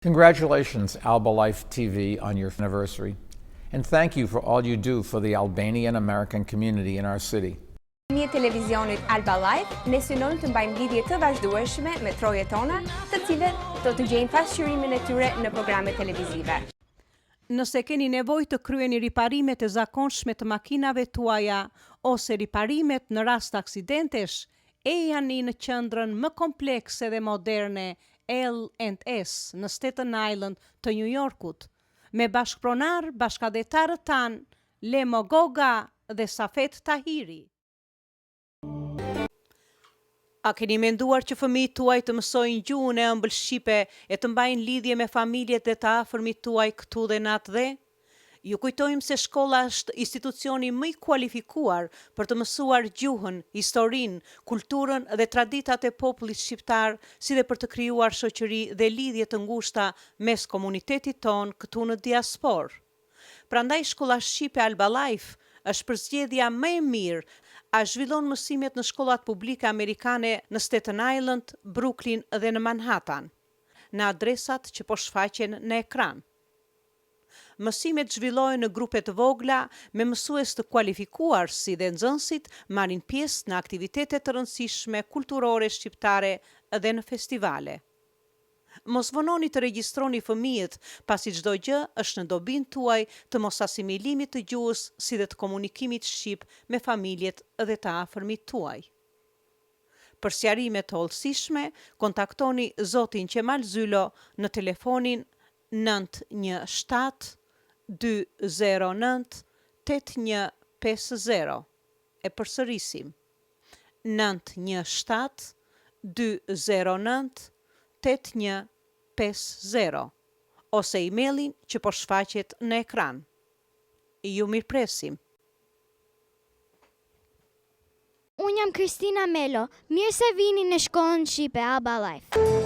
Congratulations, Alba Life TV, on your anniversary, and thank you for all you do for the Albanian American community in our city. Një televizionit Alba Life ne synojmë të mbajmë lidhje të vazhdueshme me trojet tona, të cilët do të gjejnë pasqyrimin e tyre në programe televizive. Nëse keni nevojë të kryeni riparimet e zakonshme të makinave tuaja ose riparimet në rast aksidentesh, ejani në qendrën më komplekse dhe moderne L&S në Staten Island të New Yorkut, me bashkëpronar bashkëdhetarët tanë Lemo Goga dhe Safet Tahiri. A keni menduar që fëmijët tuaj të mësojnë gjuhën e ëmbël shqipe e të mbajnë lidhje me familjet dhe të afërmit tuaj këtu dhe natë dhe? Ju kujtojmë se shkolla është institucioni më i kualifikuar për të mësuar gjuhën, historinë, kulturën dhe traditat e popullit shqiptar, si dhe për të krijuar shoqëri dhe lidhje të ngushta mes komunitetit ton këtu në diasporë. Prandaj shkolla shqipe Alba Life është përzgjedhja më e mirë. A zhvillon mësimet në shkollat publike amerikane në Staten Island, Brooklyn dhe në Manhattan, në adresat që po shfaqen në ekran. Mësimet zhvillohen në grupe të vogla me mësues të kualifikuar si dhe nxënësit marrin pjesë në aktivitete të rëndësishme kulturore shqiptare dhe në festivale. Mos vononi të regjistroni fëmijët, pasi çdo gjë është në dobinë tuaj të mos asimilimit të gjuhës si dhe të komunikimit shqip me familjet dhe të afërmit tuaj. Për sqarime të hollësishme, kontaktoni zotin Qemal Zylo në telefonin 917 209 8150. E përsërisim. 917 209 8150 ose emailin që po shfaqet në ekran. Ju mirëpresim. Unë jam Kristina Melo. Mirë se vini në shkollën shqipe Alba Life.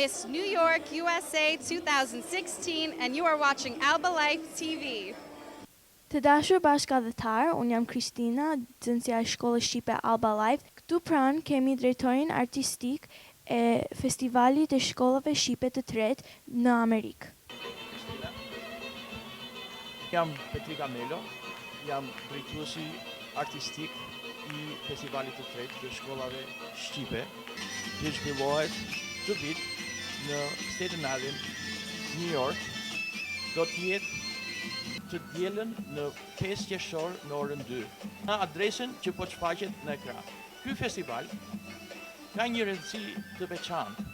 Miss New York, USA 2016, and you are watching Alba Life TV. Të dashur bashkëdhetar, unë jam Kristina, nxënësja e shkollës shqipe Alba Life. Këtu pranë kemi drejtorin artistik e festivalit e shkollave shqipe të tretë në Amerikë. Jam Petrika Melo, jam drejtuesi artistik I festivalit të tretë të shkollave shqipe që zhvillohet këtë vit në Staten Island, New York, do të jetë të dielën në 5 qershor në orën 2, në adresën që po shfaqet në ekran. Ky festival ka një rëndësi të veçantë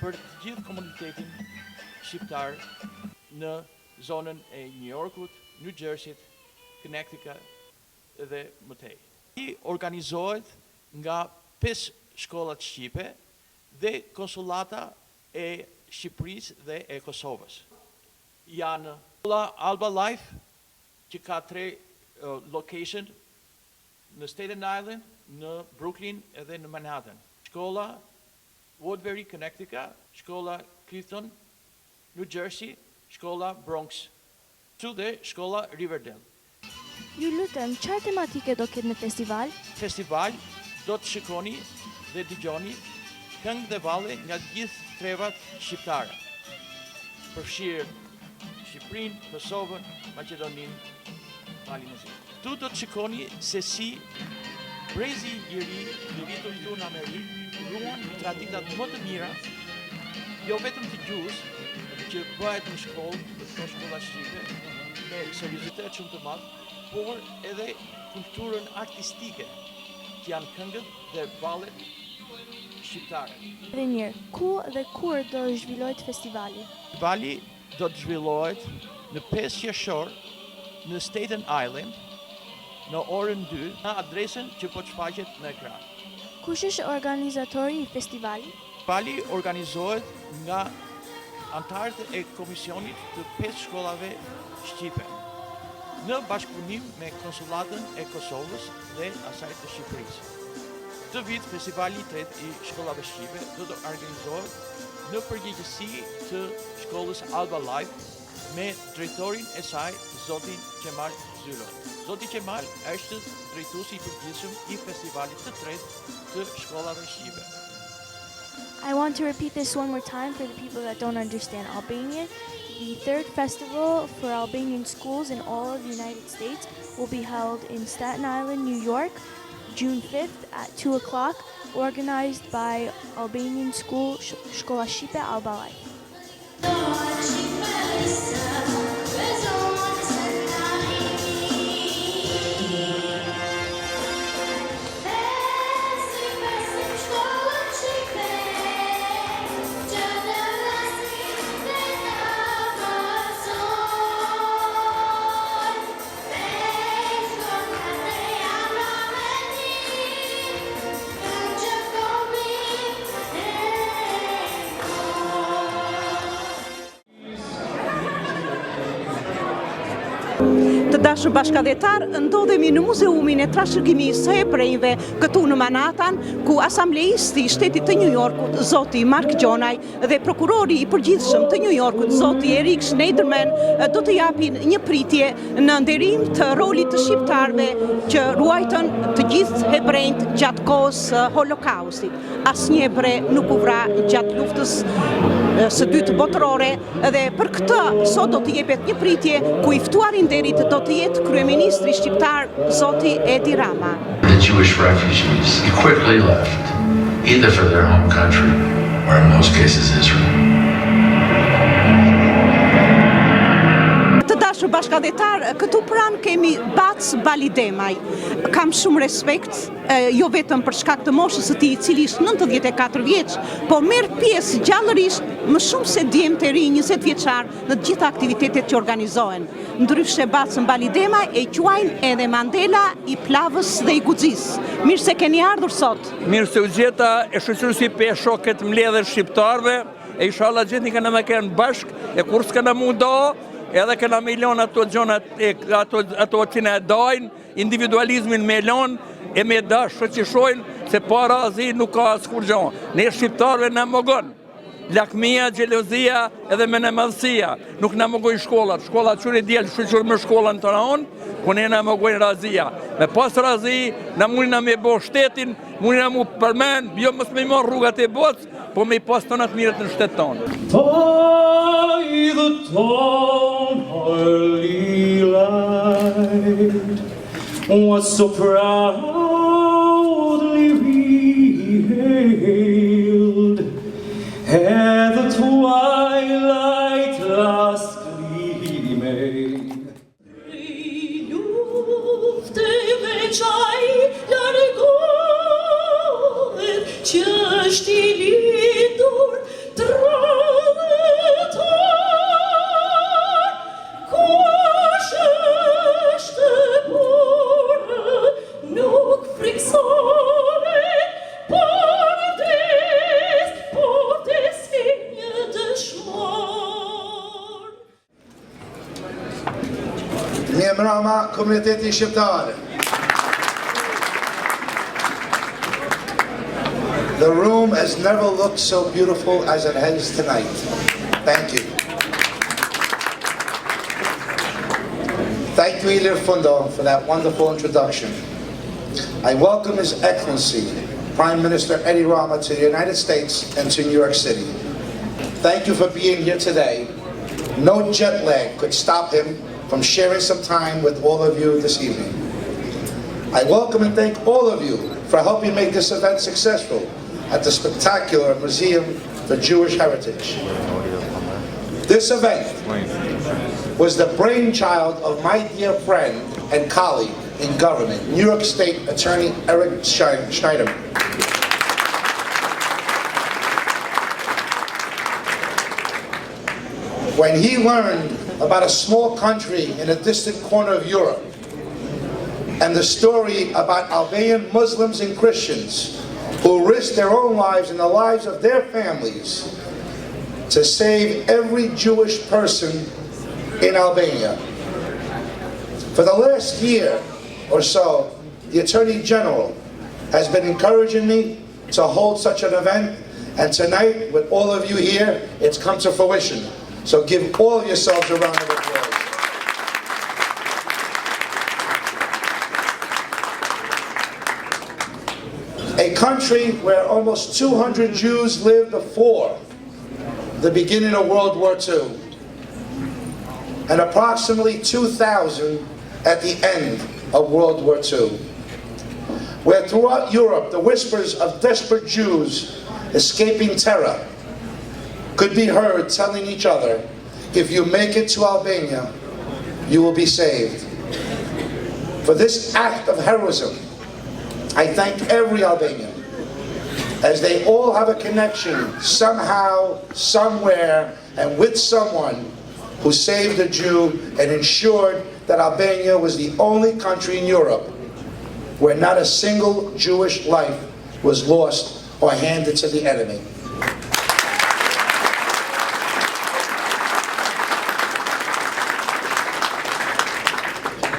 për të gjithë komunitetin shqiptar në zonën e New Yorkut, New Jerseyt, Connecticut dhe mëtej. I organizohet nga 5 shkollat shqipe dhe konsulata e Shqipërisë dhe e Kosovës. Janë shkolla Alba Life, që ka 3 location në Staten Island, në Brooklyn edhe në Manhattan. Shkolla Woodbury, Connecticut, shkolla Clifton, New Jersey, shkolla Bronx, dhe shkolla Riverdale. Ju lutem, çfarë tematike do ketë në festival? Festival do të shikoni dhe dëgjoni këngë dhe valle nga të gjithë trevat shqiptare. Përfshirë Shqipërinë, Kosovën, Maqedoninë, Malinezinë. Tu do të shikoni se si brezi i ri, i rritur këtu në Amerikë, ruan traditat më të mira, jo vetëm të gjuhës, që bëhet në shkollë, në shkolla shqipe, me seriozitet shumë të madh, por edhe kulturën artistike, që janë këngët dhe vallet shqiptare. Dhe njërë, ku dhe kur do zhvillohet festivali? Festivali do të zhvillohet në 5 qershor në Staten Island, në orën 2, në adresën që po shfaqet në ekran. Kush është organizatori i festivalit? Festivali organizohet nga antarët e komisionit të 5 shkollave shqipe, në bashkëpunim me konsulatën e Kosovës dhe asaj të Shqipërisë. Këtë vit, festivali i tretë i shkollave shqipe do të organizohet në përgjegjësi të shkollës Alba Life me drejtorin e saj, zotin Qemal Zylo. Zoti Qemal është drejtuesi i përgjithshëm i festivalit të tretë të shkollave shqipe. I want to repeat this one more time for the people that don't understand Albanian. The third festival for Albanian schools in all of the United States will be held in Staten Island, New York, June 5th at 2 o'clock, organized by Albanian School Shkolla Shqipe Alba Life. Të dashur bashkëdhetar, ndodhemi në muzeumin e trashëgimisë së hebrejve këtu në Manhattan, ku asambleisti i shtetit të New Yorkut, zoti Mark Gjonaj, dhe prokurori i përgjithshëm të New Yorkut, zoti Eric Schneiderman, do të japin një pritje në nderim të rolit të shqiptarëve që ruajtën të gjithë hebrejt gjatë kohës Holokaustit. Asnjë hebre nuk u vra gjatë luftës së dytë botërore, dhe për këtë sot do të jepet një pritje ku i ftuari i nderit do të jetë kryeministri shqiptar zoti Edi Rama. The Jewish refugees quickly left, either for their home country or in most cases Israel. Të dashur bashkëdhetar, këtu pranë kemi Bac Balidemaj. Kam shumë respekt, jo vetëm për shkak të moshës së tij, i cili është 94 vjeç, por merr pjesë gjallërisht më shumë se djemtë e ri 20 vjeçar në të gjitha aktivitetet që organizohen. Ndryshe Bacën Balidemaj e quajnë edhe Mandela i plavës dhe i guxis. Mirë se keni ardhur sot. Mirë se u gjeta e shoqëruesi pe shokët mbledhë shqiptarëve, e inshallah gjeni kanë më kanë bashk, e kur s'kana mundo, edhe këna me lon ato gjonat, ato që ne dajnë, individualizmin me lon, e me dash shoqëshojnë se para azi nuk ka askur gjon. Ne shqiptarëve në mogon. Lakmia, gjelozia edhe me në madhësia. Nuk në mëgojnë shkollat. Shkollat qëri djelë shqyqër me shkollën të raon, ku ne në mëgojnë razia. Me pas razi, në mundina me bo shtetin, mundina mu përmen, jo mos me marë rrugat e botës, po me i pas të natë mirët në shtetë tonë. By the dawn early light was so proud Queen. Edi Rama, komuniteti shqiptar. The room has never looked so beautiful as it has tonight. Thank you. Thank you, Edi Rama, for that wonderful introduction. I welcome His Excellency, Prime Minister Edi Rama, to the United States and to New York City. Thank you for being here today. No jet lag could stop him from sharing some time with all of you this evening. I welcome and thank all of you for helping make this event successful at the spectacular Museum for Jewish Heritage. This event was the brainchild of my dear friend and colleague in government, New York State Attorney Eric Schneiderman. When he learned about a small country in a distant corner of Europe and the story about Albanian Muslims and Christians who risked their own lives and the lives of their families to save every Jewish person in Albania. For the last year or so, the Attorney General has been encouraging me to hold such an event, and tonight, with all of you here, it's come to fruition. So give all of yourselves a round of applause. A country where almost 200 Jews lived before the beginning of World War II, and approximately 2,000 at the end of World War II, where throughout Europe the whispers of desperate Jews escaping terror could be heard telling each other, if you make it to Albania, you will be saved. For this act of heroism, I thank every Albanian, as they all have a connection somehow, somewhere, and with someone who saved a Jew and ensured that Albania was the only country in Europe where not a single Jewish life was lost or handed to the enemy.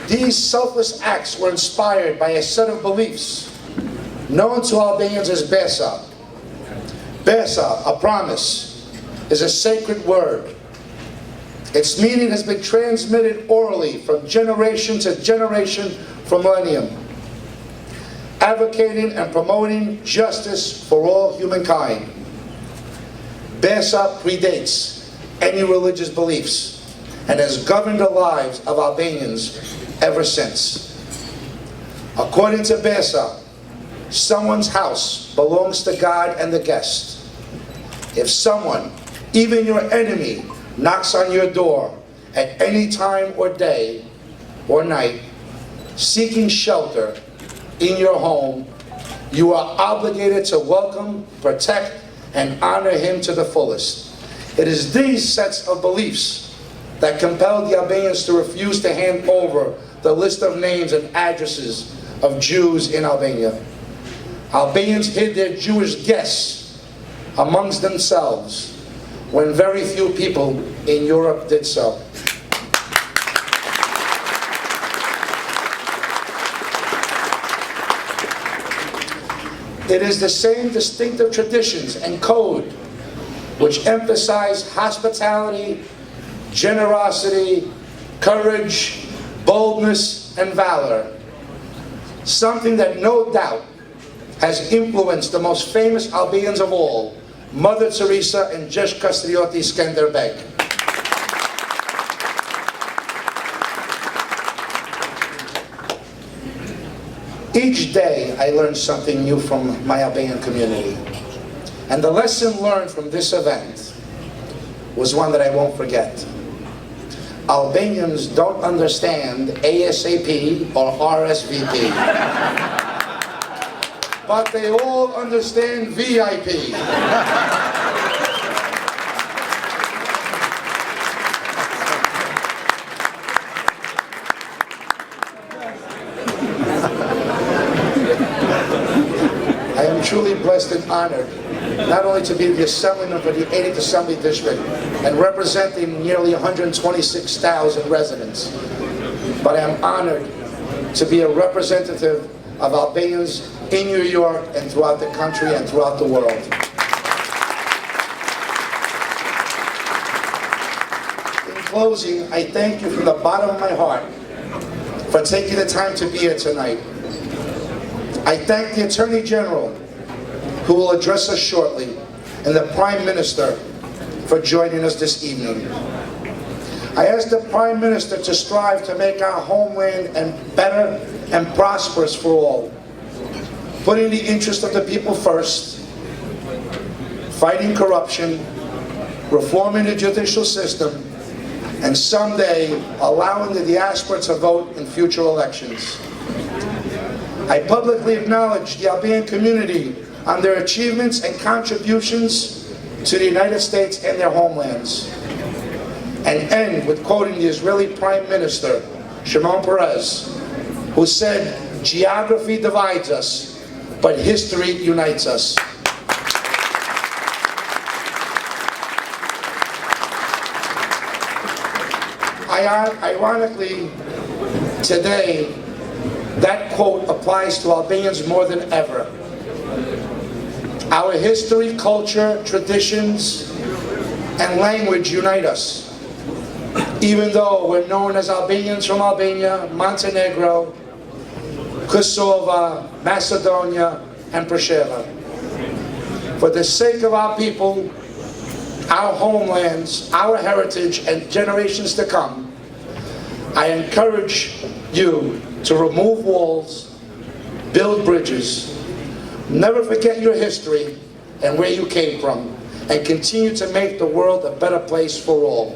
These selfless acts were inspired by a set of beliefs known to Albanians as Besa. Besa, a promise, is a sacred word. Its meaning has been transmitted orally from generation to generation for millennium, advocating and promoting justice for all humankind. Besa predates any religious beliefs and has governed the lives of Albanians ever since. According to Besa, someone's house belongs to God and the guest. If someone, even your enemy, knocks on your door at any time or day or night, seeking shelter in your home, you are obligated to welcome, protect, and honor him to the fullest. It is these sets of beliefs that compelled the Albanians to refuse to hand over the list of names and addresses of Jews in Albania. Albanians hid their Jewish guests amongst themselves when very few people in Europe did so. It is the same distinctive traditions and code which emphasize hospitality, generosity, courage, boldness, and valor, something that no doubt has influenced the most famous Albanians of all, Mother Teresa and Jesh Kastrioti Skanderbeg. Each day I learn something new from my Albanian community. And the lesson learned from this event was one that I won't forget. Albanians don't understand ASAP or RSVP. But they all understand VIP. I am truly blessed and honored not only to be the Assemblyman for the 80th Assembly District and representing nearly 126,000 residents, but I am honored to be a representative of Albanians in New York and throughout the country and throughout the world. In closing, I thank you from the bottom of my heart for taking the time to be here tonight. I thank the Attorney General, who will address us shortly, and the Prime Minister for joining us this evening. I ask the Prime Minister to strive to make our homeland better and prosperous for all, putting the interest of the people first, fighting corruption, reforming the judicial system, and someday allowing the diaspora to vote in future elections. I publicly acknowledge the Albanian community on their achievements and contributions to the United States and their homelands. And end with quoting the Israeli Prime Minister, Shimon Peres, who said, "Geography divides us, but history unites us." Ironically, today, that quote applies to Albanians more than ever. Our history, culture, traditions, and language unite us, even though we're known as Albanians from Albania, Montenegro, Kosovo, Macedonia, and Preševa. For the sake of our people, our homelands, our heritage, and generations to come, I encourage you to remove walls, build bridges, never forget your history and where you came from, and continue to make the world a better place for all.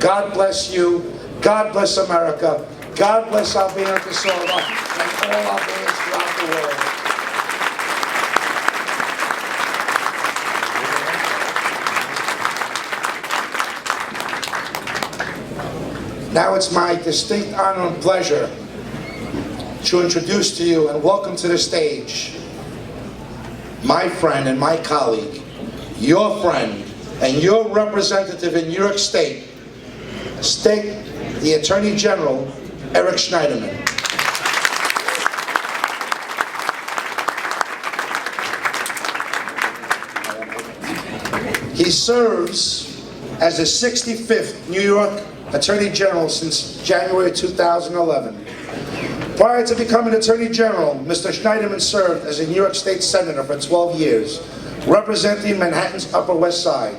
God bless you, God bless America, God bless Albania and Kosovo, and all Albanians throughout the world. Now it's my distinct honor and pleasure to introduce to you and welcome to the stage my friend and my colleague, your friend and your representative in New York State, the Attorney General, Eric Schneiderman. He serves as the 65th New York Attorney General since January 2011. Prior to becoming Attorney General, Mr. Schneiderman served as a New York State Senator for 12 years, representing Manhattan's Upper West Side.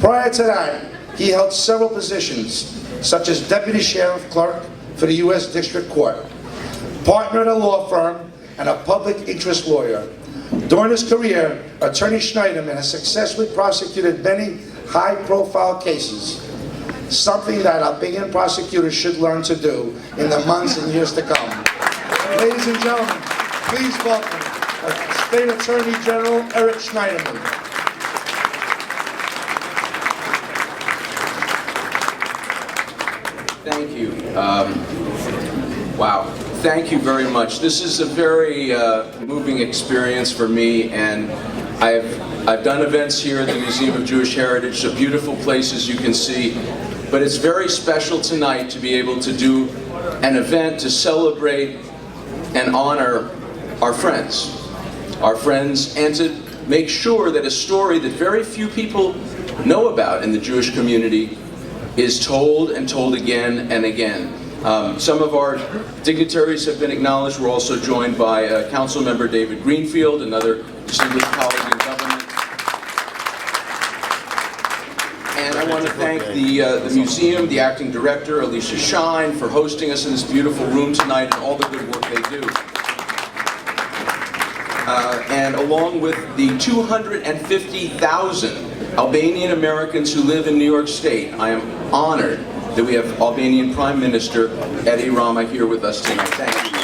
Prior to that, he held several positions, such as Deputy Sheriff Clerk for the U.S. District Court, partner at a law firm, and a public interest lawyer. During his career, Attorney Schneiderman has successfully prosecuted many high-profile cases, something that Albanian prosecutors should learn to do in the months and years to come. Ladies and gentlemen, please welcome State Attorney General Eric Schneiderman. Thank you. Wow. Thank you very much. This is a very moving experience for me, and I've done events here at the Museum of Jewish Heritage, a beautiful place as you can see, but it's very special tonight to be able to do an event to celebrate and honor our friends, and to make sure that a story that very few people know about in the Jewish community is told and told again and again. Some of our dignitaries have been acknowledged. We're also joined by Council Member David Greenfield, another distinguished colleague in government. And I want to thank the museum, the acting director, Alicia Shine, for hosting us in this beautiful room tonight and all the good work they do. And along with the 250,000 Albanian Americans who live in New York State, I am honored that we have Albanian Prime Minister Edi Rama here with us tonight. Thank you.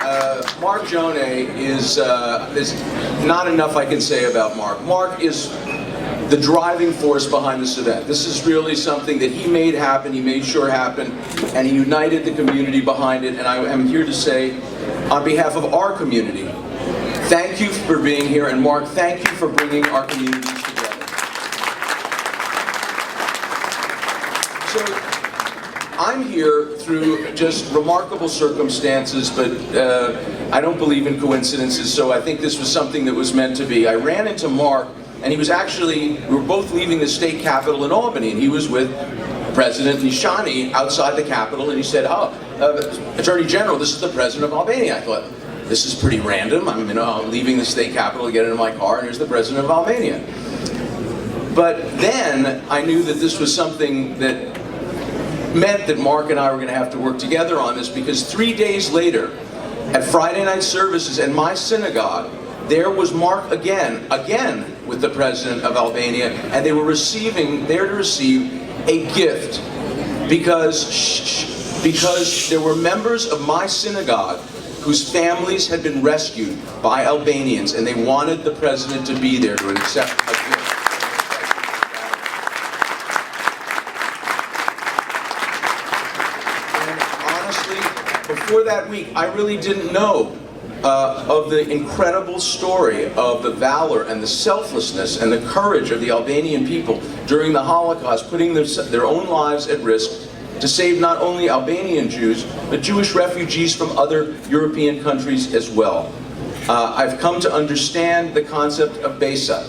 And Mark Jone is, there's not enough I can say about Mark. Mark is the driving force behind this event. This is really something that he made happen, he made sure happen, and he united the community behind it. And I am here to say, on behalf of our community, thank you for being here, and Mark, thank you for bringing our communities together. So, I'm here through just remarkable circumstances, but I don't believe in coincidences, so I think this was something that was meant to be. I ran into Mark, and he was actually, we were both leaving the state capitol in Albany, and he was with President Nishani outside the Capitol, and he said, Attorney General, this is the President of Albania. I thought, this is pretty random. I'm leaving the state capitol to get into my car, and here's the President of Albania. But then I knew that this was something that meant that Mark and I were going to have to work together on this, because 3 days later, at Friday night services in my synagogue, there was Mark again with the President of Albania, and they were there to receive a gift because there were members of my synagogue whose families had been rescued by Albanians, and they wanted the President to be there to accept a gift. And honestly, before that week, I really didn't know of the incredible story of the valor and the selflessness and the courage of the Albanian people during the Holocaust, putting their own lives at risk to save not only Albanian Jews, but Jewish refugees from other European countries as well. I've come to understand the concept of Besa,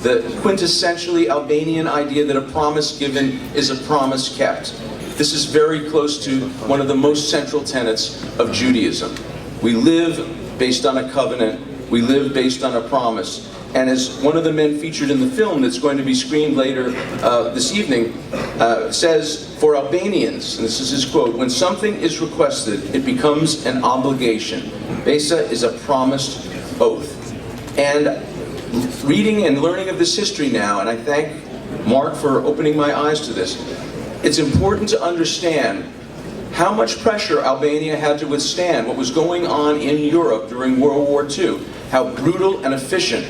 the quintessentially Albanian idea that a promise given is a promise kept. This is very close to one of the most central tenets of Judaism. We live based on a covenant, we live based on a promise. And as one of the men featured in the film that's going to be screened later this evening says, for Albanians, and this is his quote, when something is requested, it becomes an obligation. Besa is a promised oath. And reading and learning of this history now, and I thank Mark for opening my eyes to this, it's important to understand how much pressure Albania had to withstand, what was going on in Europe during World War II, how brutal and efficient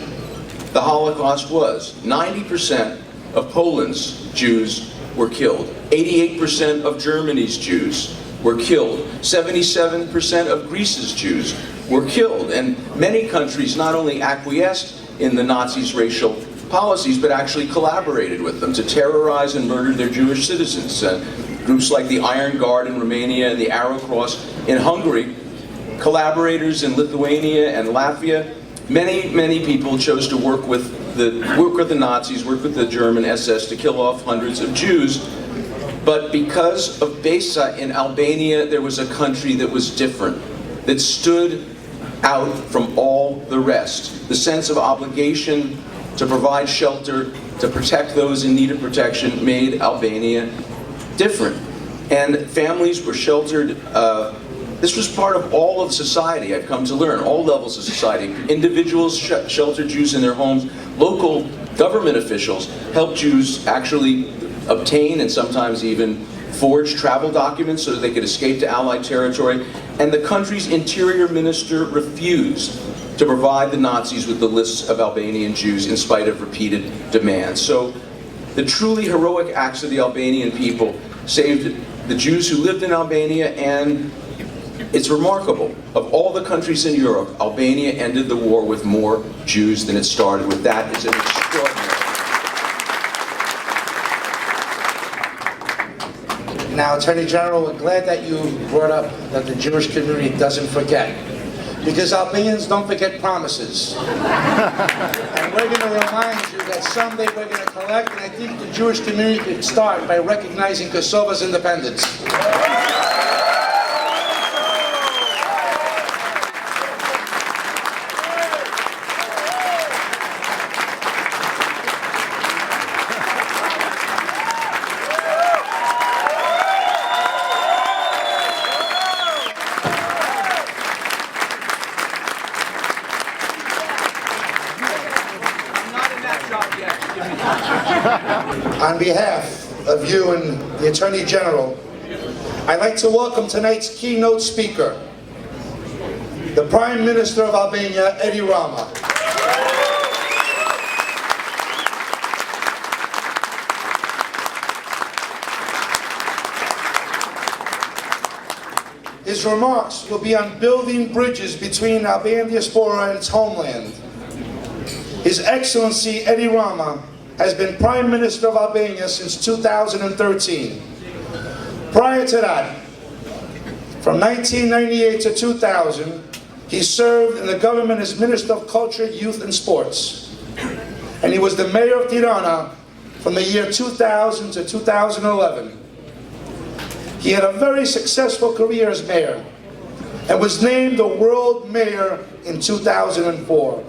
the Holocaust was. 90% of Poland's Jews were killed. 88% of Germany's Jews were killed. 77% of Greece's Jews were killed. And many countries not only acquiesced in the Nazis' racial policies, but actually collaborated with them to terrorize and murder their Jewish citizens. Groups like the Iron Guard in Romania and the Arrow Cross in Hungary, collaborators in Lithuania and Latvia. Many people chose to work with the Nazis, work with the German SS to kill off hundreds of Jews. But because of Besa in Albania, there was a country that was different, that stood out from all the rest. The sense of obligation to provide shelter, to protect those in need of protection, made Albania different. And families were sheltered. This was part of all of society, I've come to learn, all levels of society. Individuals sheltered Jews in their homes. Local government officials helped Jews actually obtain and sometimes even forge travel documents so that they could escape to Allied territory. And the country's interior minister refused to provide the Nazis with the lists of Albanian Jews in spite of repeated demands. So the truly heroic acts of the Albanian people saved the Jews who lived in Albania, and it's remarkable. Of all the countries in Europe, Albania ended the war with more Jews than it started with. That is an extraordinary. Now, Attorney General, we're glad that you brought up that the Jewish community doesn't forget. Because Albanians don't forget promises. And we're going to remind you that someday we're going to collect, and I think the Jewish community could start by recognizing Kosovo's independence. On behalf of you and the Attorney General, I'd like to welcome tonight's keynote speaker, the Prime Minister of Albania, Edi Rama. His remarks will be on building bridges between Albanian diaspora and its homeland. His Excellency Edi Rama has been Prime Minister of Albania since 2013. Prior to that, from 1998 to 2000, he served in the government as Minister of Culture, Youth and Sports. And he was the Mayor of Tirana from the year 2000 to 2011. He had a very successful career as mayor and was named the World Mayor in 2004.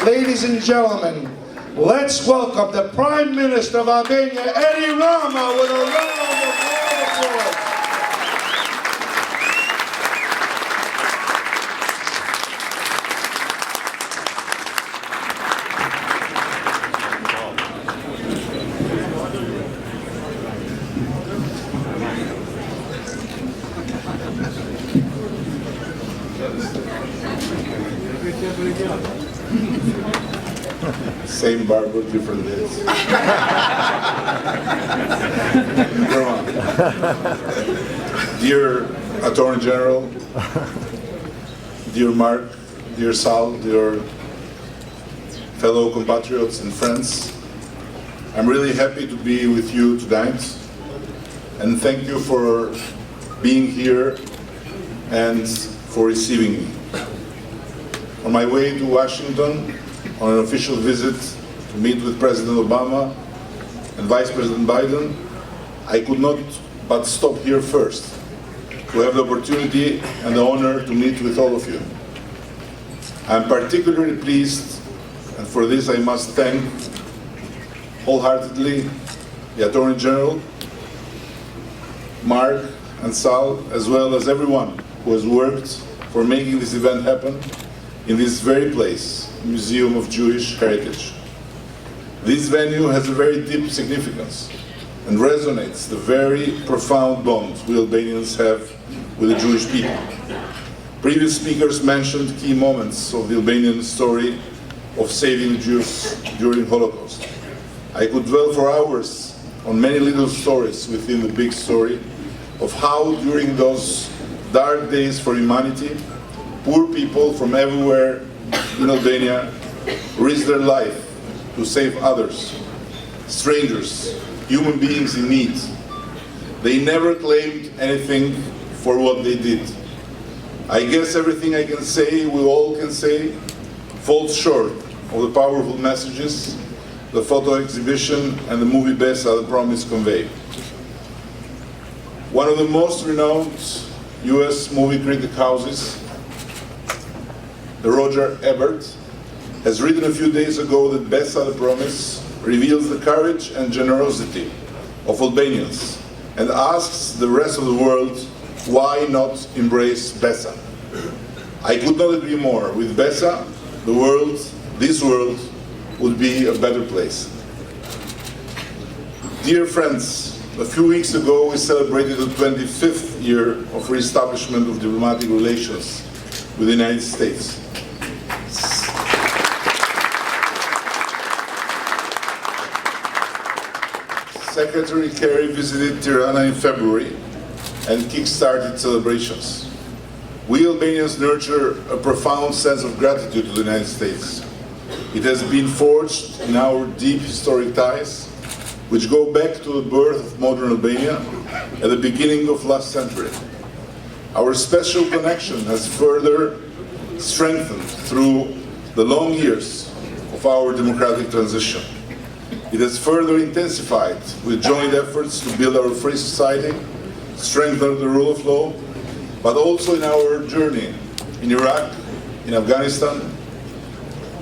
Ladies and gentlemen, let's welcome the Prime Minister of Albania, Edi Rama, with a round of applause. Same barber, different days. Dear Attorney General, dear Mark, dear Sal, dear fellow compatriots and friends, I'm really happy to be with you tonight, and thank you for being here and for receiving me. On my way to Washington, on an official visit to meet with President Obama and Vice President Biden, I could not but stop here first to have the opportunity and the honor to meet with all of you. I'm particularly pleased, and for this I must thank wholeheartedly the Attorney General, Mark and Sal, as well as everyone who has worked for making this event happen in this very place, Museum of Jewish Heritage. This venue has a very deep significance and resonates the very profound bond we Albanians have with the Jewish people. Previous speakers mentioned key moments of the Albanian story of saving the Jews during Holocaust. I could dwell for hours on many little stories within the big story of how during those dark days for humanity, poor people from everywhere in Albania risked their life to save others, strangers, human beings in need. They never claimed anything for what they did. I guess everything I can say, we all can say, falls short of the powerful messages the photo exhibition and the movie Besa, The Promise convey. One of the most renowned US movie critic houses, the Roger Ebert, has written a few days ago that Besa, The Promise reveals the courage and generosity of Albanians and asks the rest of the world why not embrace Besa. I could not agree more. With Besa, the world, this world, would be a better place. Dear friends, a few weeks ago we celebrated the 25th year of re-establishment of diplomatic relations with the United States. Secretary Kerry visited Tirana in February and kick-started celebrations. We Albanians nurture a profound sense of gratitude to the United States. It has been forged in our deep historic ties, which go back to the birth of modern Albania at the beginning of last century. Our special connection has further strengthened through the long years of our democratic transition. It has further intensified with joint efforts to build our free society, strengthen the rule of law, but also in our journey in Iraq, in Afghanistan,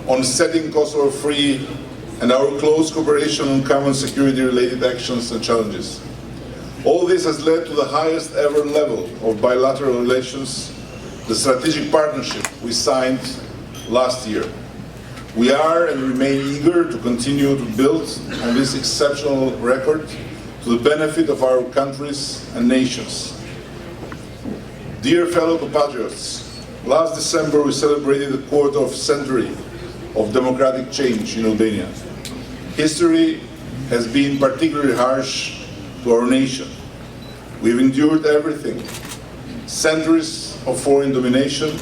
on setting Kosovo free, and our close cooperation on common security-related actions and challenges. All this has led to the highest ever level of bilateral relations, the strategic partnership we signed last year. We are and remain eager to continue to build on this exceptional record to the benefit of our countries and nations. Dear fellow compatriots, last December we celebrated the quarter century of democratic change in Albania. History has been particularly harsh to our nation. We've endured everything: centuries of foreign domination,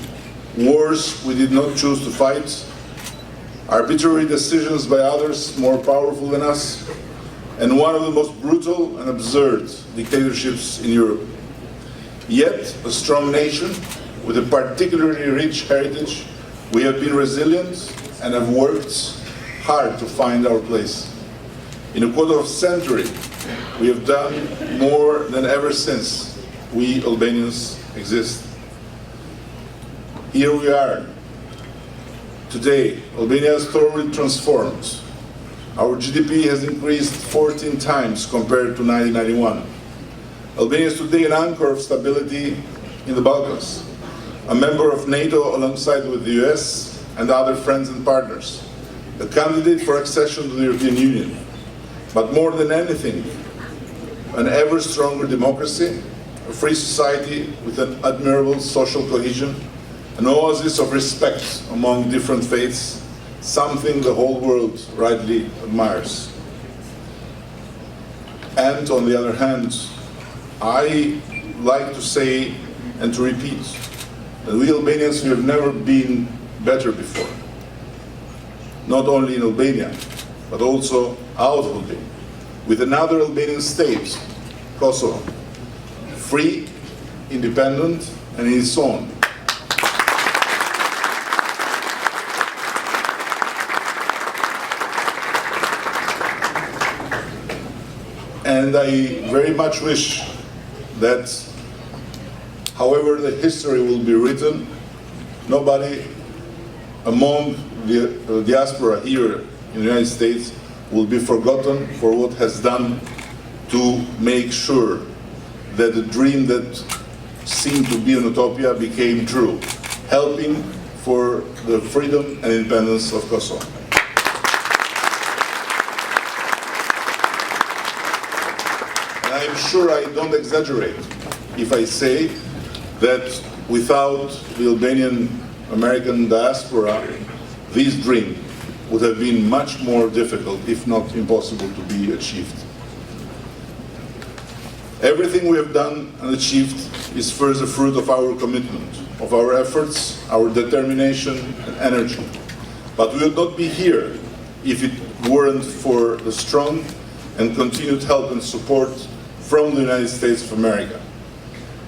wars we did not choose to fight, arbitrary decisions by others more powerful than us, and one of the most brutal and absurd dictatorships in Europe. Yet, a strong nation with a particularly rich heritage, we have been resilient and have worked hard to find our place. In a quarter of a century, we have done more than ever since we Albanians exist. Here we are. Today, Albania is thoroughly transformed. Our GDP has increased 14 times compared to 1991. Albania is today an anchor of stability in the Balkans, a member of NATO alongside with the US and other friends and partners, a candidate for accession to the European Union, but more than anything, an ever stronger democracy, a free society with an admirable social cohesion, an oasis of respect among different faiths, something the whole world rightly admires. And on the other hand, I like to say and to repeat that we Albanians, we have never been better before. Not only in Albania, but also out of Albania, with another Albanian state, Kosovo, free, independent, and in its own. And I very much wish that, however the history will be written, nobody among the diaspora here in the United States will be forgotten for what has done to make sure that the dream that seemed to be an utopia became true, helping for the freedom and independence of Kosovo. And I am sure I don't exaggerate if I say that without the Albanian American diaspora, this dream would have been much more difficult, if not impossible, to be achieved. Everything we have done and achieved is first a fruit of our commitment, of our efforts, our determination and energy. But we would not be here if it weren't for the strong and continued help and support from the United States of America.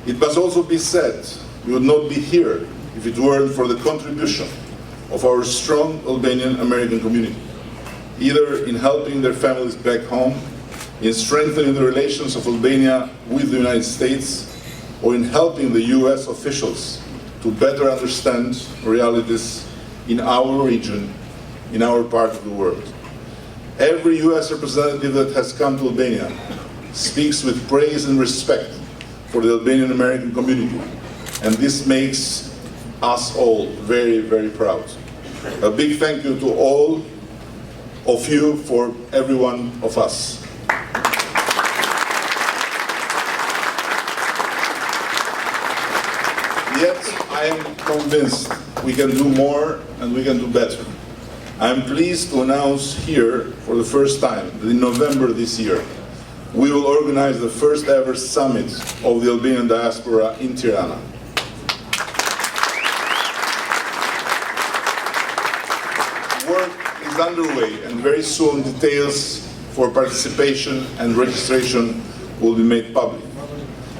It must also be said, we would not be here if it weren't for the contribution of our strong Albanian American community, either in helping their families back home, in strengthening the relations of Albania with the United States, or in helping the US officials to better understand realities in our region, in our part of the world. Every US representative that has come to Albania speaks with praise and respect for the Albanian American community, and this makes us all very, very proud. A big thank you to all of you, for every one of us. Yet, I am convinced we can do more and we can do better. I am pleased to announce here for the first time that in November this year, we will organize the first ever summit of the Albanian diaspora in Tirana. Work is underway, and very soon details for participation and registration will be made public.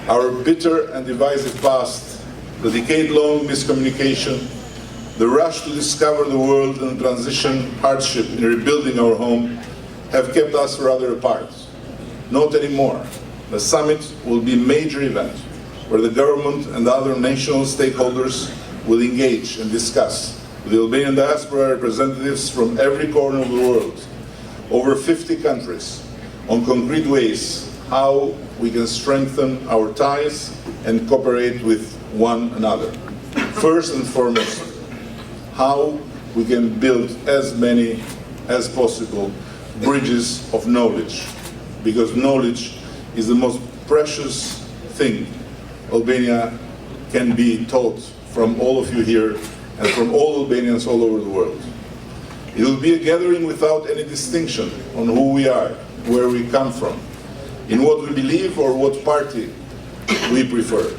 Our bitter and divisive past, the decade-long miscommunication, the rush to discover the world and transition hardship in rebuilding our home have kept us rather apart. Not anymore. The summit will be a major event where the government and other national stakeholders will engage and discuss with the Albanian diaspora representatives from every corner of the world, over 50 countries, on concrete ways how we can strengthen our ties and cooperate with one another. First and foremost, how we can build as many as possible bridges of knowledge, because knowledge is the most precious thing Albania can be taught from all of you here and from all Albanians all over the world. It will be a gathering without any distinction on who we are, where we come from, in what we believe or what party we prefer.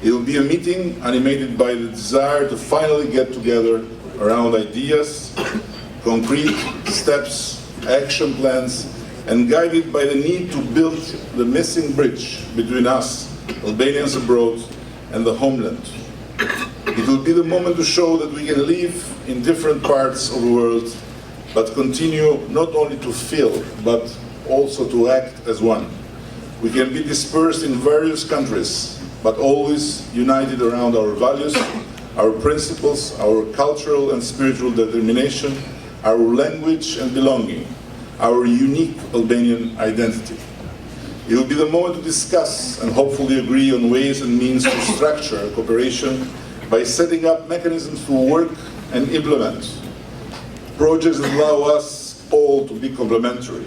It will be a meeting animated by the desire to finally get together around ideas, concrete steps, action plans, and guided by the need to build the missing bridge between us, Albanians abroad, and the homeland. It will be the moment to show that we can live in different parts of the world, but continue not only to feel, but also to act as one. We can be dispersed in various countries, but always united around our values, our principles, our cultural and spiritual determination, our language and belonging, our unique Albanian identity. It will be the moment to discuss and hopefully agree on ways and means to structure cooperation by setting up mechanisms to work and implement projects that allow us all to be complementary,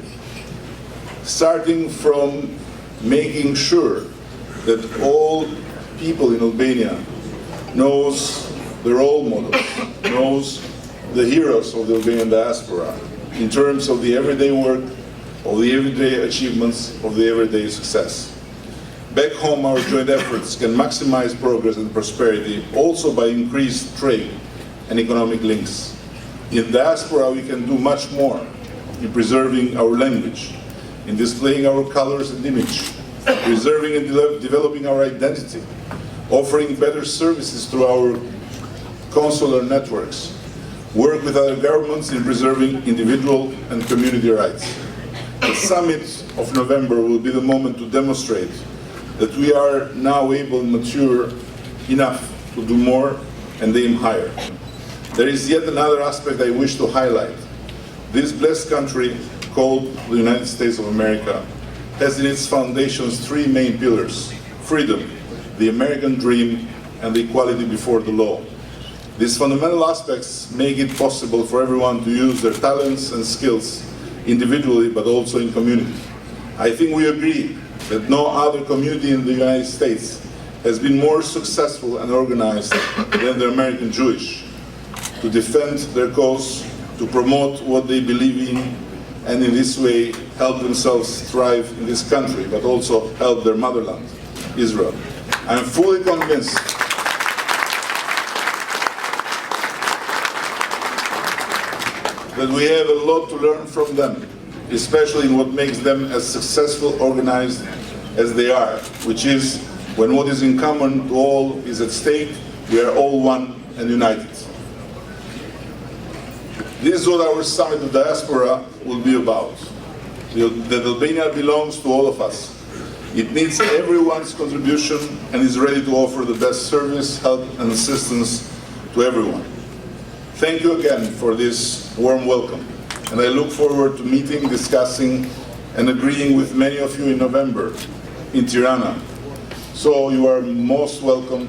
starting from making sure that all people in Albania knows the role models, knows the heroes of the Albanian diaspora in terms of the everyday work, of the everyday achievements, of the everyday success. Back home, our joint efforts can maximize progress and prosperity also by increased trade and economic links. In diaspora, we can do much more in preserving our language, in displaying our colors and image, preserving and developing our identity, offering better services through our consular networks, work with other governments in preserving individual and community rights. The summit of November will be the moment to demonstrate that we are now able and mature enough to do more and aim higher. There is yet another aspect I wish to highlight. This blessed country, called the United States of America, has in its foundations three main pillars: freedom, the American dream, and the equality before the law. These fundamental aspects make it possible for everyone to use their talents and skills individually, but also in community. I think we agree that no other community in the United States has been more successful and organized than the American Jewish, to defend their cause, to promote what they believe in, and in this way help themselves thrive in this country, but also help their motherland, Israel. I am fully convinced that we have a lot to learn from them, especially in what makes them as successful, organized as they are, which is when what is in common to all is at stake, we are all one and united. This is what our Summit of Diaspora will be about. That Albania belongs to all of us. It needs everyone's contribution and is ready to offer the best service, help and assistance to everyone. Thank you again for this warm welcome, and I look forward to meeting, discussing and agreeing with many of you in November in Tirana. So you are most welcome,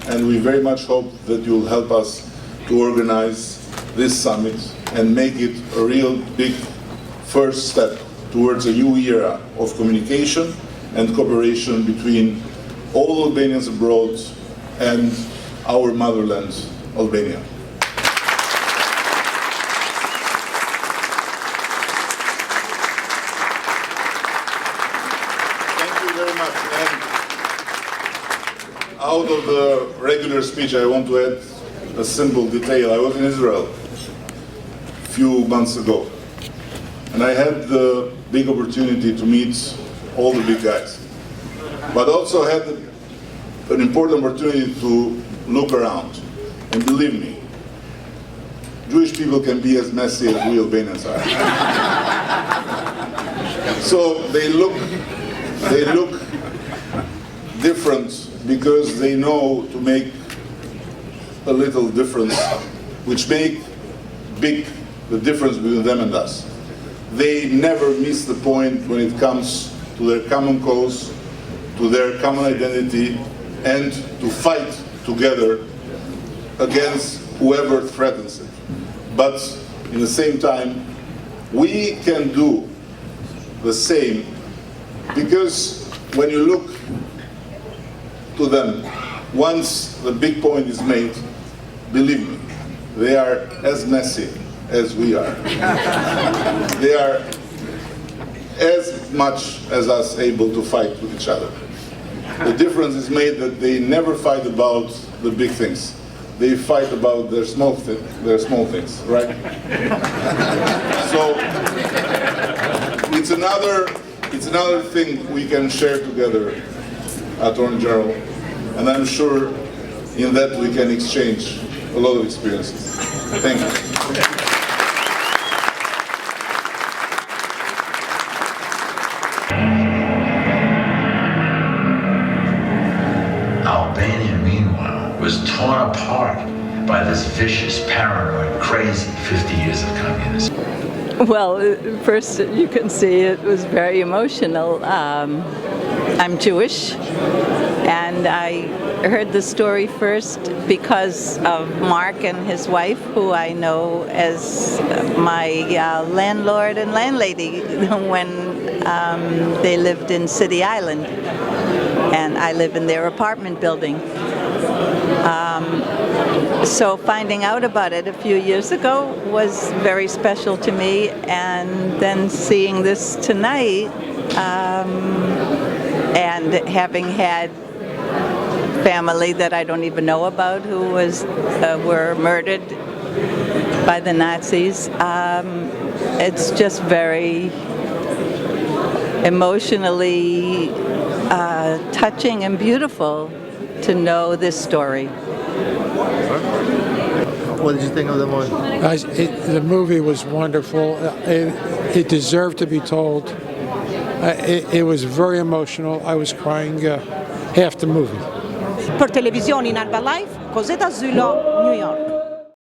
and we very much hope that you will help us to organize this summit and make it a real big first step towards a new era of communication and cooperation between all Albanians abroad and our motherland, Albania. Out of the regular speech, I want to add a simple detail. I was in Israel a few months ago, and I had the big opportunity to meet all the big guys, but also had an important opportunity to look around. And believe me, Jewish people can be as messy as we Albanians are. So they look different because they know to make a little difference, which make big the difference between them and us. They never miss the point when it comes to their common cause, to their common identity, and to fight together against whoever threatens it. But in the same time, we can do the same, because when you look to them, once the big point is made, believe me, they are as messy as we are. They are as much as us able to fight with each other. The difference is made that they never fight about the big things. They fight about their small things, right? So it's another thing we can share together, Attorney General, and I'm sure in that we can exchange a lot of experiences. Thank you. Albania, meanwhile, was torn apart by this vicious, paranoid, crazy 50 years of communism. Well, first you can see it was very emotional. I'm Jewish, and I heard the story first because of Mark and his wife, who I know as my landlord and landlady when they lived in City Island, and I live in their apartment building. So finding out about it a few years ago was very special to me, and then seeing this tonight, and having had family that I don't even know about who were murdered by the Nazis, it's just very emotionally touching and beautiful to know this story. What did you think of the movie? The movie was wonderful. It deserved to be told. It was very emotional. I was crying half the movie. Për televizion in Alba Life, Cosetta Zylo, New York.